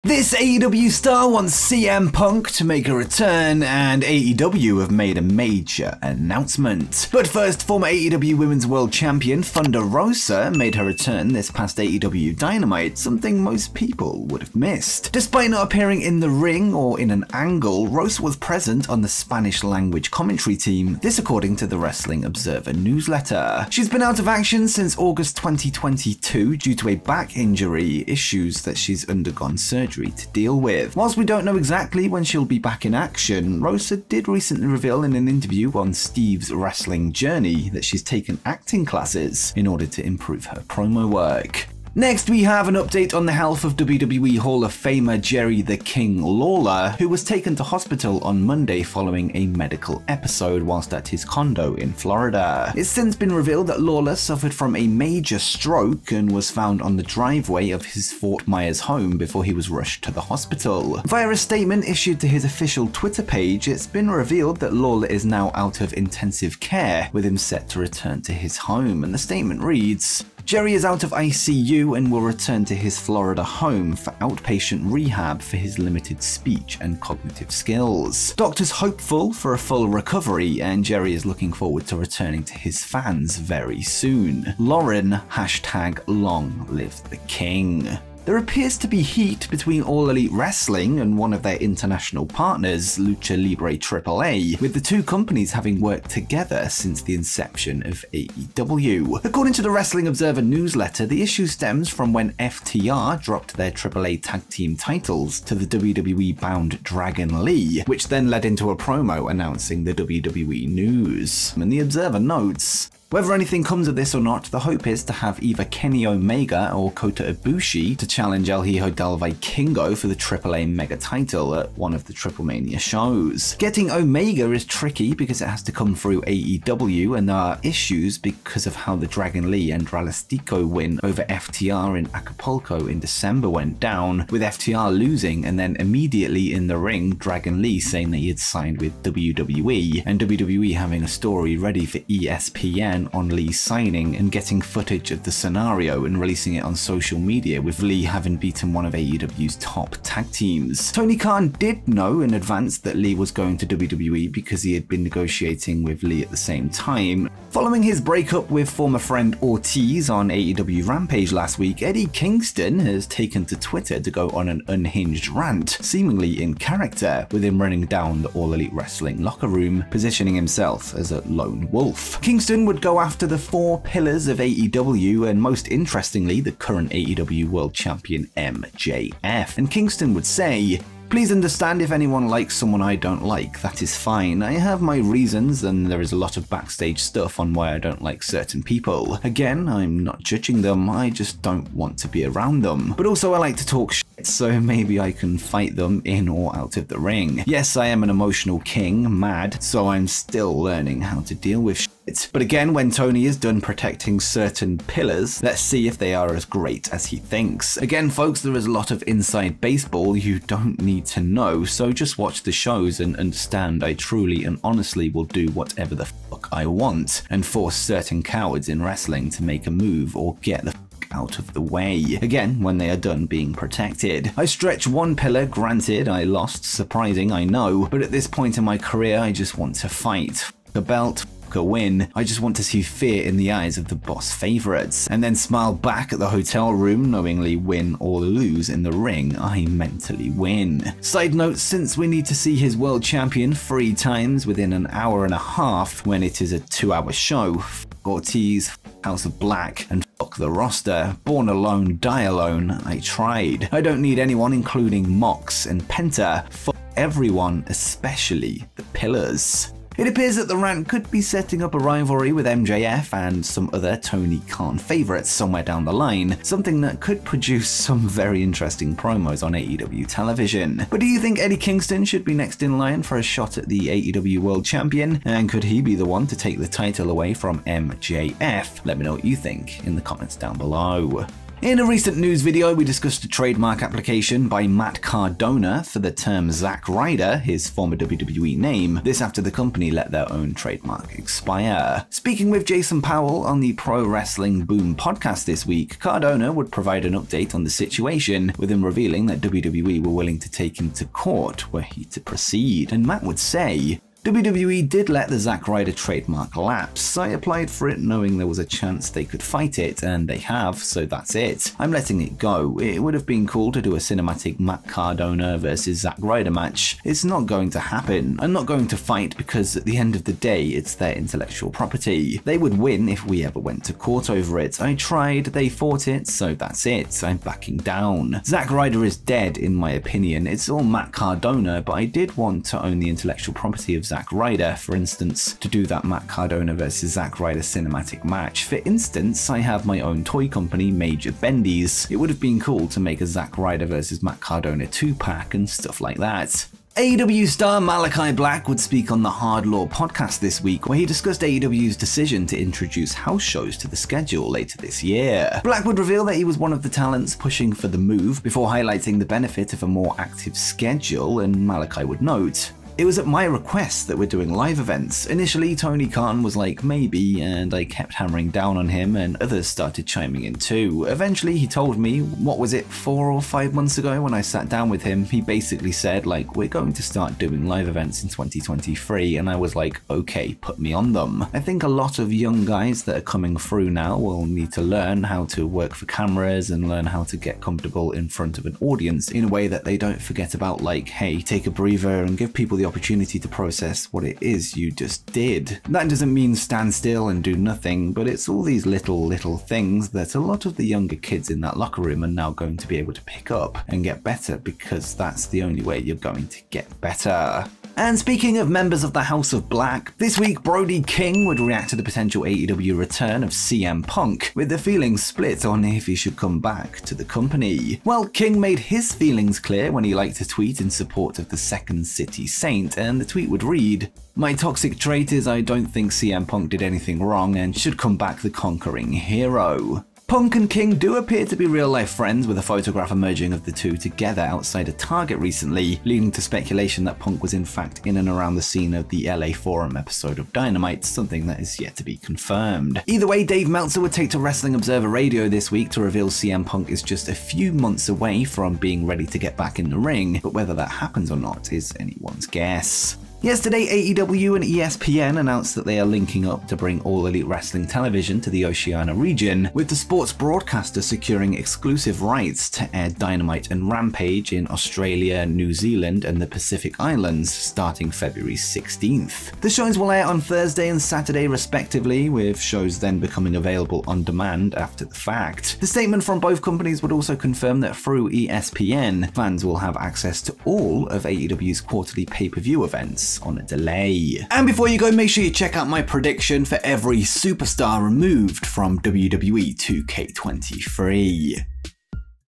This AEW star wants CM Punk to make a return, and AEW have made a major announcement. But first, former AEW Women's World Champion Thunder Rosa made her return this past AEW Dynamite, something most people would have missed. Despite not appearing in the ring or in an angle, Rosa was present on the Spanish language commentary team, this according to the Wrestling Observer newsletter. She's been out of action since August 2022 due to a back injury, issues that she's undergone surgery to deal with. Whilst we don't know exactly when she'll be back in action, Rosa did recently reveal in an interview on Steve's Wrestling Journey that she's taken acting classes in order to improve her promo work. Next, we have an update on the health of WWE Hall of Famer Jerry the King Lawler, who was taken to hospital on Monday following a medical episode whilst at his condo in Florida. It's since been revealed that Lawler suffered from a major stroke and was found on the driveway of his Fort Myers home before he was rushed to the hospital. Via a statement issued to his official Twitter page, it's been revealed that Lawler is now out of intensive care, with him set to return to his home, and the statement reads, "Jerry is out of ICU and will return to his Florida home for outpatient rehab for his limited speech and cognitive skills. Doctors hopeful for a full recovery, and Jerry is looking forward to returning to his fans very soon. Lauren, #long live the king." There appears to be heat between All Elite Wrestling and one of their international partners, Lucha Libre AAA, with the two companies having worked together since the inception of AEW. According to the Wrestling Observer newsletter, the issue stems from when FTR dropped their AAA tag team titles to the WWE-bound Dragon Lee, which then led into a promo announcing the WWE news. And the Observer notes, "Whether anything comes of this or not, the hope is to have either Kenny Omega or Kota Ibushi to challenge El Hijo del Vikingo for the AAA Mega title at one of the Triple Mania shows. Getting Omega is tricky because it has to come through AEW, and there are issues because of how the Dragon Lee and Dralistico win over FTR in Acapulco in December went down, with FTR losing and then immediately in the ring Dragon Lee saying that he had signed with WWE, and WWE having a story ready for ESPN on Lee signing and getting footage of the scenario and releasing it on social media, with Lee having beaten one of AEW's top tag teams. Tony Khan did know in advance that Lee was going to WWE because he had been negotiating with Lee at the same time. Following his breakup with former friend Ortiz on AEW Rampage last week, Eddie Kingston has taken to Twitter to go on an unhinged rant, seemingly in character, with him running down the All Elite Wrestling locker room, positioning himself as a lone wolf. Kingston would go after the four pillars of AEW, and most interestingly, the current AEW World Champion MJF. And Kingston would say, "Please understand if anyone likes someone I don't like, that is fine. I have my reasons, and there is a lot of backstage stuff on why I don't like certain people. Again, I'm not judging them, I just don't want to be around them. But also I like to talk shit, so maybe I can fight them in or out of the ring. Yes, I am an emotional king, mad, so I'm still learning how to deal with shit. But again, when Tony is done protecting certain pillars, let's see if they are as great as he thinks." Again, folks, there is a lot of inside baseball you don't need to know, so just watch the shows and understand I truly and honestly will do whatever the fuck I want and force certain cowards in wrestling to make a move or get the out of the way, again when they are done being protected. I stretch one pillar, granted I lost, surprising I know, but at this point in my career I just want to fight. A belt, a win. I just want to see fear in the eyes of the boss favorites, and then smile back at the hotel room, knowingly win or lose in the ring, I mentally win. Side note, since we need to see his world champion 3 times within an hour and a half when it is a 2-hour show, f Ortiz, House of Black, and fuck the roster. Born alone, die alone. I tried. I don't need anyone, including Mox and Penta. Fuck everyone, especially the pillars. It appears that the rant could be setting up a rivalry with MJF and some other Tony Khan favorites somewhere down the line, something that could produce some very interesting promos on AEW television. But do you think Eddie Kingston should be next in line for a shot at the AEW World Champion? And could he be the one to take the title away from MJF? Let me know what you think in the comments down below. In a recent news video, we discussed a trademark application by Matt Cardona for the term Zack Ryder, his former WWE name, this after the company let their own trademark expire. Speaking with Jason Powell on the Pro Wrestling Boom podcast this week, Cardona would provide an update on the situation, with him revealing that WWE were willing to take him to court were he to proceed, and Matt would say, WWE did let the Zack Ryder trademark lapse. I applied for it knowing there was a chance they could fight it, and they have, so that's it. I'm letting it go. It would have been cool to do a cinematic Matt Cardona versus Zack Ryder match. It's not going to happen. I'm not going to fight because at the end of the day, it's their intellectual property. They would win if we ever went to court over it. I tried, they fought it, so that's it. I'm backing down. Zack Ryder is dead in my opinion. It's all Matt Cardona, but I did want to own the intellectual property of Zack Ryder, for instance, to do that Matt Cardona versus Zack Ryder cinematic match. For instance, I have my own toy company, Major Bendy's. It would have been cool to make a Zack Ryder versus Matt Cardona 2-pack and stuff like that. AEW star Malachi Black would speak on the Hard Law podcast this week, where he discussed AEW's decision to introduce house shows to the schedule later this year. Black would reveal that he was one of the talents pushing for the move, before highlighting the benefit of a more active schedule, and Malachi would note, "It was at my request that we're doing live events. Initially, Tony Khan was like, maybe, and I kept hammering down on him, and others started chiming in too. Eventually, he told me, what was it, 4 or 5 months ago when I sat down with him, he basically said, like, we're going to start doing live events in 2023, and I was like, okay, put me on them. I think a lot of young guys that are coming through now will need to learn how to work for cameras and learn how to get comfortable in front of an audience in a way that they don't forget about, like, hey, take a breather and give people the opportunity to process what it is you just did. That doesn't mean stand still and do nothing, but it's all these little things that a lot of the younger kids in that locker room are now going to be able to pick up and get better, because that's the only way you're going to get better." And speaking of members of the House of Black, this week Brody King would react to the potential AEW return of CM Punk, with the feelings split on if he should come back to the company. Well, King made his feelings clear when he liked a tweet in support of the Second City Saint, and the tweet would read, "My toxic trait is I don't think CM Punk did anything wrong and should come back the conquering hero." Punk and King do appear to be real-life friends, with a photograph emerging of the two together outside a Target recently, leading to speculation that Punk was in fact in and around the scene of the LA Forum episode of Dynamite, something that is yet to be confirmed. Either way, Dave Meltzer would take to Wrestling Observer Radio this week to reveal CM Punk is just a few months away from being ready to get back in the ring, but whether that happens or not is anyone's guess. Yesterday, AEW and ESPN announced that they are linking up to bring All Elite Wrestling television to the Oceania region, with the sports broadcaster securing exclusive rights to air Dynamite and Rampage in Australia, New Zealand, and the Pacific Islands starting February 16th. The shows will air on Thursday and Saturday respectively, with shows then becoming available on demand after the fact. The statement from both companies would also confirm that through ESPN, fans will have access to all of AEW's quarterly pay-per-view events on a delay. And before you go, make sure you check out my prediction for every superstar removed from WWE 2K23.